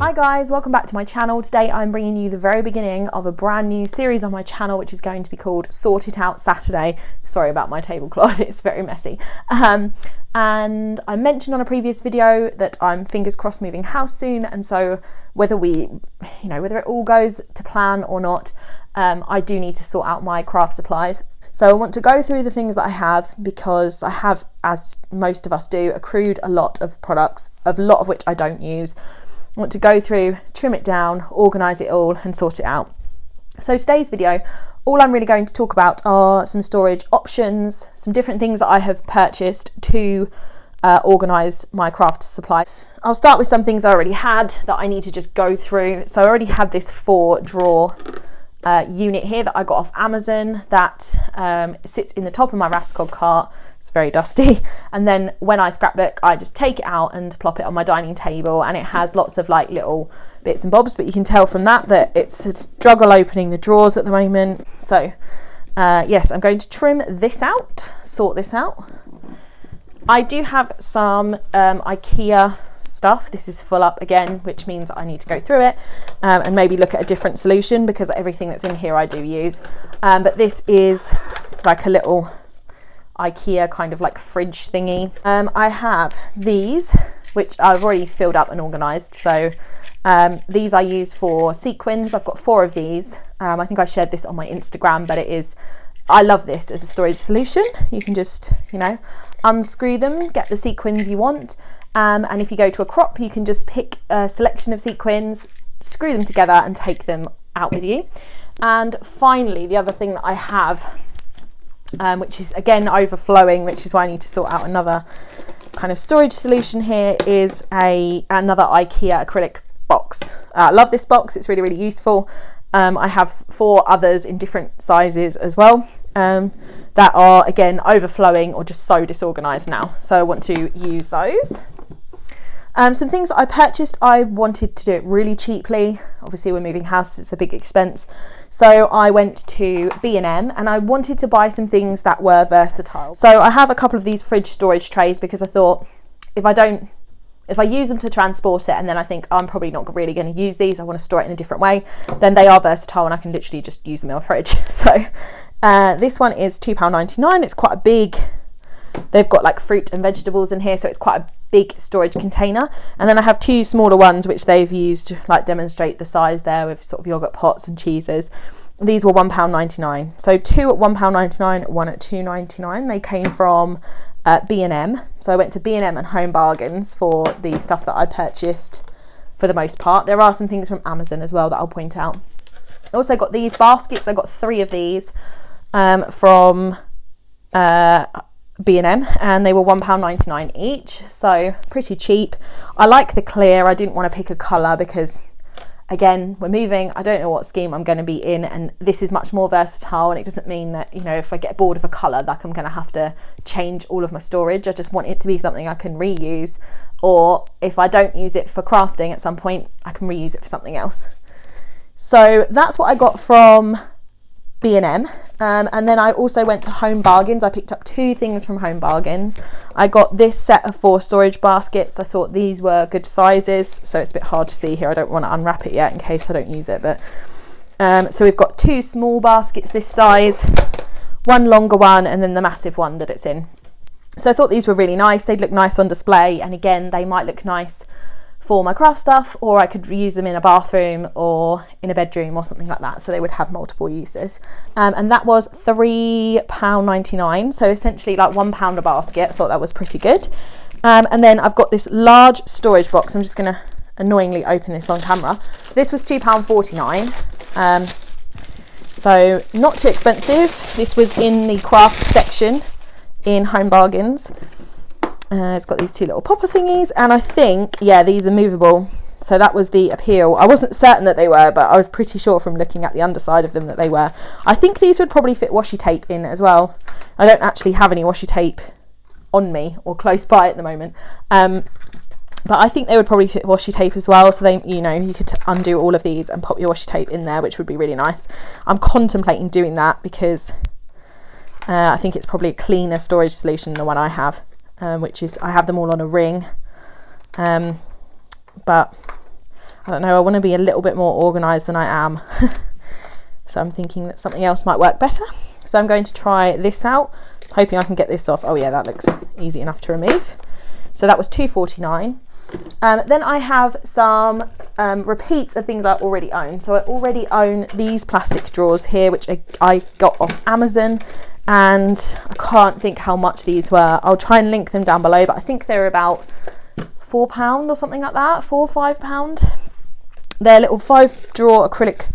Hi guys, welcome back to my channel. Today I'm bringing you the very beginning of a brand new series on my channel, which is going to be called Sort It Out Saturday. Sorry about my tablecloth, it's very messy. And I mentioned on a previous video that I'm fingers crossed moving house soon, and so whether it all goes to plan or not, I do need to sort out my craft supplies. So I want to go through the things that I have, because I have, as most of us do, accrued a lot of products, a lot of which I don't use. I want to go through, trim it down, organise it all and sort it out. So today's video, all I'm really going to talk about are some storage options, some different things that I have purchased to organise my craft supplies. I'll start with some things I already had that I need to just go through. So I already had this 4-drawer unit here that I got off Amazon that sits in the top of my Rascog cart. It's very dusty, and then when I scrapbook I just take it out and plop it on my dining table, and it has lots of like little bits and bobs, but you can tell from that it's a struggle opening the drawers at the moment. So yes, I'm going to trim this out, sort this out. I do have some IKEA stuff. This is full up again, which means I need to go through it and maybe look at a different solution, because everything that's in here I do use. But this is like a little IKEA kind of like fridge thingy. I have these, which I've already filled up and organised. So these I use for sequins. I've got 4 of these. I think I shared this on my Instagram, but I love this as a storage solution. You can just, unscrew them, get the sequins you want. And if you go to a crop, you can just pick a selection of sequins, screw them together and take them out with you. And finally, the other thing that I have, which is again overflowing, which is why I need to sort out another kind of storage solution here, is another IKEA acrylic box. I love this box, it's really, really useful. I have 4 others in different sizes as well, that are again overflowing or just so disorganized now. So I want to use those. Some things that I purchased, I wanted to do it really cheaply. Obviously we're moving house, it's a big expense. So I went to B&M and I wanted to buy some things that were versatile. So I have a couple of these fridge storage trays, because I thought if I use them to transport it and then I think I'm probably not really going to use these, I want to store it in a different way, then they are versatile and I can literally just use them in my fridge. So this one is £2.99. It's quite a big, they've got like fruit and vegetables in here, so it's quite a big storage container. And then I have 2 smaller ones which they've used to like demonstrate the size there, with sort of yogurt pots and cheeses. These were £1.99. So 2 at £1.99, 1 at £2.99. They came from B&M. So I went to B&M and Home Bargains for the stuff that I purchased for the most part. There are some things from Amazon as well that I'll point out. I also got these baskets. I got 3 of these from B&M, and they were £1.99 each, so pretty cheap. I like the clear. I didn't want to pick a colour because again, we're moving, I don't know what scheme I'm going to be in, and this is much more versatile, and it doesn't mean that, if I get bored of a colour, that I'm going to have to change all of my storage. I just want it to be something I can reuse, or if I don't use it for crafting at some point, I can reuse it for something else. So that's what I got from B&M. And then I also went to Home Bargains. I picked up 2 things from Home Bargains. I got this set of 4 storage baskets. I thought these were good sizes, so it's a bit hard to see here. I don't want to unwrap it yet in case I don't use it, but so we've got 2 small baskets this size, 1 longer one, and then the massive one that it's in. So I thought these were really nice. They'd look nice on display, and again, they might look nice for my craft stuff, or I could use them in a bathroom or in a bedroom or something like that, so they would have multiple uses. And that was £3.99, so essentially like £1 a basket. I thought that was pretty good. And then I've got this large storage box. I'm just going to annoyingly open this on camera. This was £2.49, so not too expensive. This was in the craft section in Home Bargains. It's got these 2 little popper thingies, and I think, yeah, these are movable. So that was the appeal. I wasn't certain that they were, but I was pretty sure from looking at the underside of them that they were. I think these would probably fit washi tape in as well. I don't actually have any washi tape on me or close by at the moment. But I think they would probably fit washi tape as well. So they, you could undo all of these and pop your washi tape in there, which would be really nice. I'm contemplating doing that because I think it's probably a cleaner storage solution than the one I have. Which is, I have them all on a ring, but I don't know, I want to be a little bit more organised than I am. So I'm thinking that something else might work better. So I'm going to try this out, hoping I can get this off. Oh yeah, that looks easy enough to remove. So that was £2.49. Then I have some repeats of things I already own. So I already own these plastic drawers here, which I got off Amazon, and I can't think how much these were. I'll try and link them down below, but I think they're about £4 or something like that, £4 or £5. They're little 5-drawer acrylic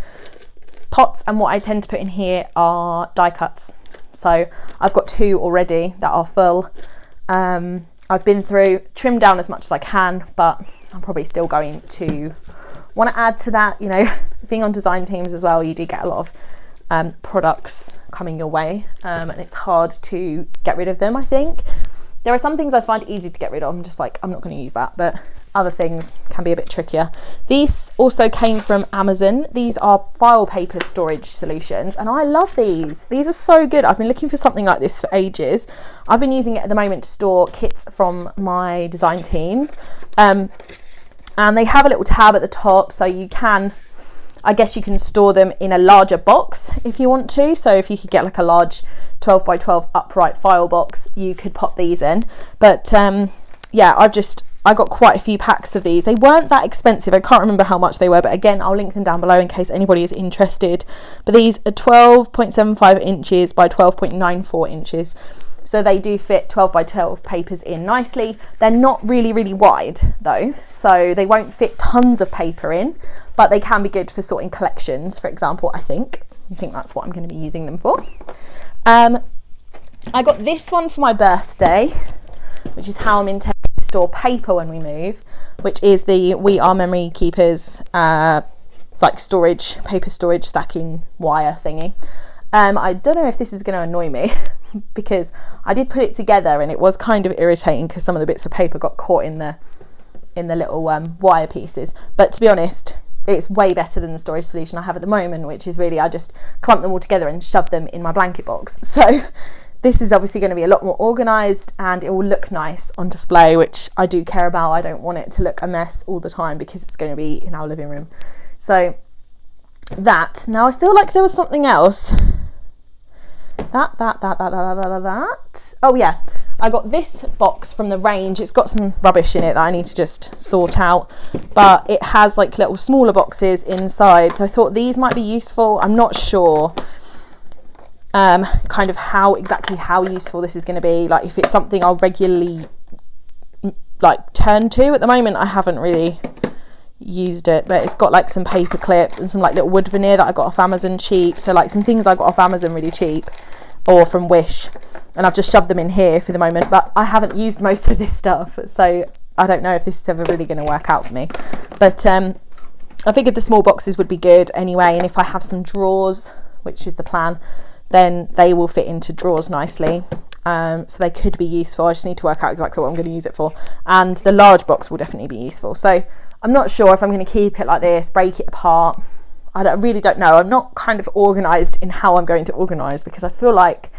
pots, and what I tend to put in here are die cuts. So I've got 2 already that are full. I've been through, trimmed down as much as I can, but I'm probably still going to want to add to that. You know, being on design teams as well, you do get a lot of products coming your way, and it's hard to get rid of them. I think there are some things I find easy to get rid of. I'm just like, I'm not going to use that, but other things can be a bit trickier. These also came from Amazon. These are file paper storage solutions, and I love these. These are so good. I've been looking for something like this for ages. I've been using it at the moment to store kits from my design teams, and they have a little tab at the top, so you can, I guess you can store them in a larger box if you want to. So if you could get like a large 12 by 12 upright file box, you could pop these in. But yeah, I got quite a few packs of these. They weren't that expensive. I can't remember how much they were, but again, I'll link them down below in case anybody is interested. But these are 12.75 inches by 12.94 inches. So they do fit 12 by 12 papers in nicely. They're not really, really wide though, so they won't fit tons of paper in, but they can be good for sorting collections, for example, I think that's what I'm going to be using them for. I got this one for my birthday, which is how I'm intending to store paper when we move, which is the We Are Memory Keepers like storage, paper storage stacking wire thingy. I don't know if this is going to annoy me because I did put it together and it was kind of irritating because some of the bits of paper got caught in the little wire pieces, but to be honest, it's way better than the storage solution I have at the moment, which is really, I just clump them all together and shove them in my blanket box. So this is obviously going to be a lot more organised and it will look nice on display, which I do care about. I don't want it to look a mess all the time because it's going to be in our living room. So that. Now I feel like there was something else. That. Oh yeah, I got this box from the range. It's got some rubbish in it that I need to just sort out, but it has like little smaller boxes inside. So I thought these might be useful. I'm not sure kind of how useful this is going to be, like if it's something I'll regularly like turn to. At the moment I haven't really used it, but it's got like some paper clips and some like little wood veneer that I got off Amazon cheap, so like some things I got off Amazon really cheap or from Wish, and I've just shoved them in here for the moment, but I haven't used most of this stuff, so I don't know if this is ever really going to work out for me. But I figured the small boxes would be good anyway, and if I have some drawers, which is the plan, then they will fit into drawers nicely. So they could be useful. I just need to work out exactly what I'm going to use it for, and the large box will definitely be useful. So I'm not sure if I'm going to keep it like this, break it apart. I really don't know. I'm not kind of organised in how I'm going to organise, because I feel like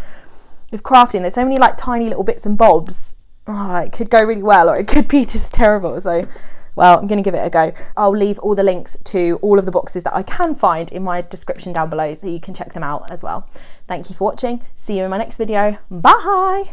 with crafting there's so many like tiny little bits and bobs. It could go really well or it could be just terrible. So well, I'm going to give it a go. I'll leave all the links to all of the boxes that I can find in my description down below so you can check them out as well. Thank you for watching. See you in my next video. Bye!